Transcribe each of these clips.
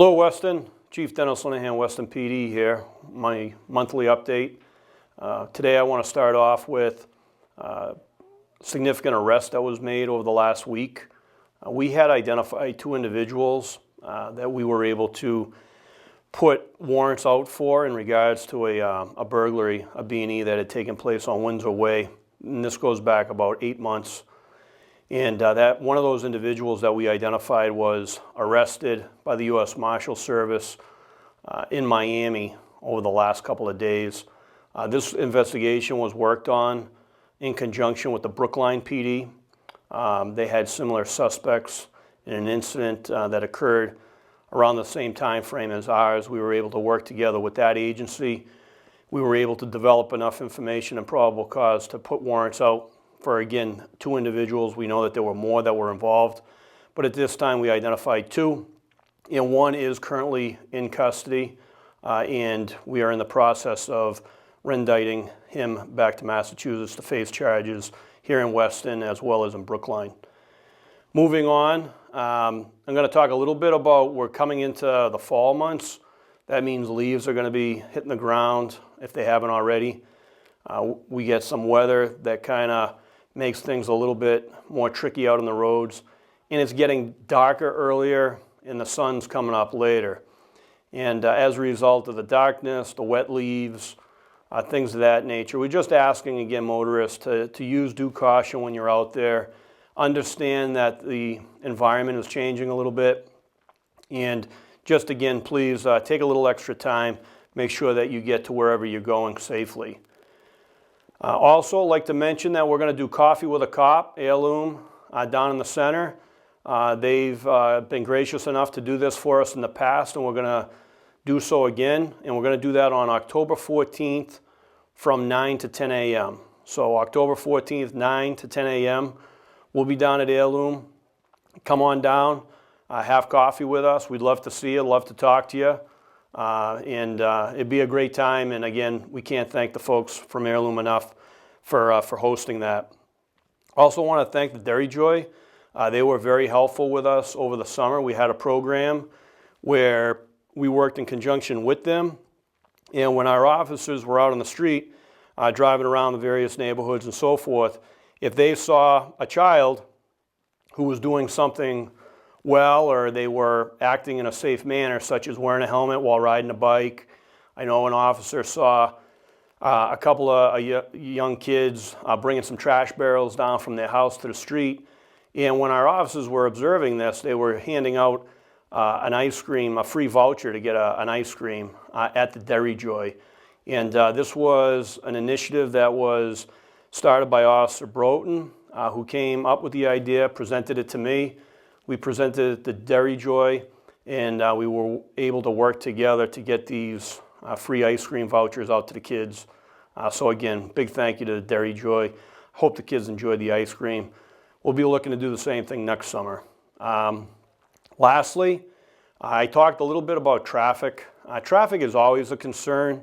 Hello Weston, Chief Denis Linehan, Weston PD here, my monthly update. Today I want to start off with a significant arrest that was made over the last week. We had identified two individuals that we were able to put warrants out for in regards to a burglary, a B&E that had taken place on Windsor Way. And this goes back about 8 months. And that one of those individuals that we identified was arrested by the U.S. Marshal Service in Miami over the last couple of days. This investigation was worked on in conjunction with the Brookline PD. They had similar suspects in an incident that occurred around the same time frame as ours. We were able to work together with that agency. We were able to develop enough information and probable cause to put warrants out for, again, two individuals. We know that there were more that were involved, but at this time we identified two, and one is currently in custody, and we are in the process of rendicting him back to Massachusetts to face charges here in Weston as well as in Brookline. Moving on, I'm going to talk a little bit about we're coming into the fall months. That means leaves are going to be hitting the ground if they haven't already. We get some weather that kind of makes things a little bit more tricky out on the roads, and it's getting darker earlier and the sun's coming up later. And as a result of the darkness, the wet leaves, things of that nature, we're just asking again motorists to use due caution when you're out there. Understand that the environment is changing a little bit, and just again, please take a little extra time, make sure that you get to wherever you're going safely. Also, I'd like to mention that we're going to do Coffee with a Cop, Heirloom, down in the center. They've been gracious enough to do this for us in the past, and we're going to do so again. And we're going to do that on October 14th from 9 to 10 a.m. So October 14th, 9 to 10 a.m. We'll be down at Heirloom. Come on down, have coffee with us. We'd love to see you, love to talk to you. It'd be a great time, and again, we can't thank the folks from Heirloom enough for hosting that. Also want to thank the Dairy Joy. They were very helpful with us over the summer. We had a program where we worked in conjunction with them, and when our officers were out on the street driving around the various neighborhoods and so forth, if they saw a child who was doing something well, or they were acting in a safe manner, such as wearing a helmet while riding a bike. I know an officer saw a couple of young kids bringing some trash barrels down from their house to the street. And when our officers were observing this, they were handing out an ice cream, a free voucher to get an ice cream at the Dairy Joy. And this was an initiative that was started by Officer Broughton, who came up with the idea, presented it to me. We presented it to Dairy Joy, and we were able to work together to get these free ice cream vouchers out to the kids. So again, big thank you to Dairy Joy. Hope the kids enjoy the ice cream. We'll be looking to do the same thing next summer. Lastly, I talked a little bit about traffic. Traffic is always a concern,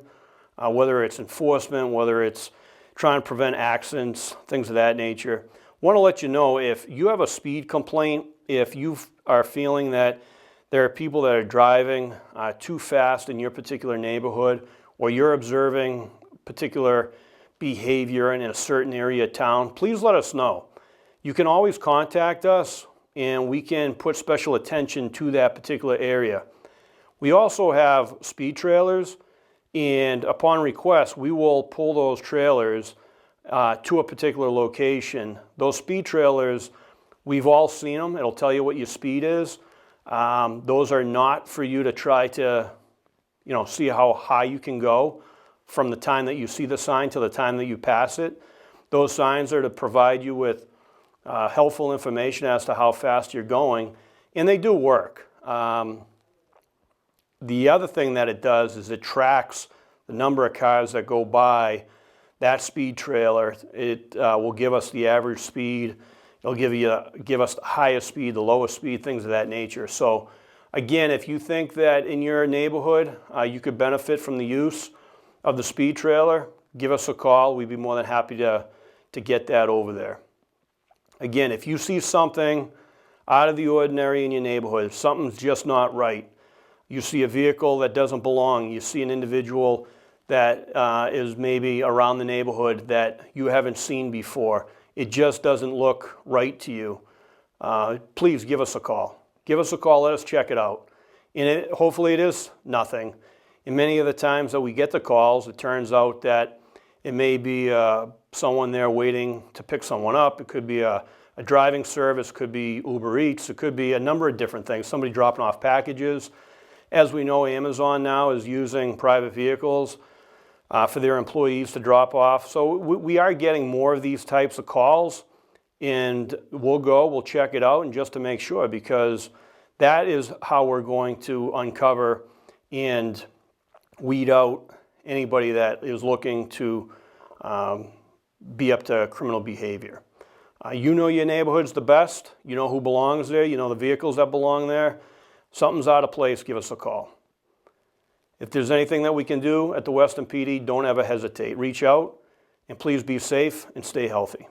whether it's enforcement, whether it's trying to prevent accidents, things of that nature. Want to let you know, if you have a speed complaint, if you are feeling that there are people that are driving too fast in your particular neighborhood, or you're observing particular behavior in a certain area of town, please let us know. You can always contact us, and we can put special attention to that particular area. We also have speed trailers, and upon request, we will pull those trailers to a particular location. Those speed trailers, we've all seen them. It'll tell you what your speed is. Those are not for you to try to, see how high you can go from the time that you see the sign to the time that you pass it. Those signs are to provide you with helpful information as to how fast you're going, and they do work. The other thing that it does is it tracks the number of cars that go by that speed trailer. It will give us the average speed. It'll give us the highest speed, the lowest speed, things of that nature. So again, if you think that in your neighborhood you could benefit from the use of the speed trailer, give us a call. We'd be more than happy to get that over there. Again, if you see something out of the ordinary in your neighborhood, if something's just not right, you see a vehicle that doesn't belong, you see an individual that is maybe around the neighborhood that you haven't seen before, it just doesn't look right to you, please give us a call. Give us a call, let us check it out. And hopefully it is nothing. And many of the times that we get the calls, it turns out that it may be someone there waiting to pick someone up. It could be a driving service, could be Uber Eats, it could be a number of different things. Somebody dropping off packages. As we know, Amazon now is using private vehicles for their employees to drop off. So we are getting more of these types of calls, and we'll check it out and just to make sure, because that is how we're going to uncover and weed out anybody that is looking to be up to criminal behavior. You know your neighborhood's the best. You know who belongs there. You know the vehicles that belong there. Something's out of place, give us a call. If there's anything that we can do at the Weston PD, don't ever hesitate. Reach out, and please be safe and stay healthy.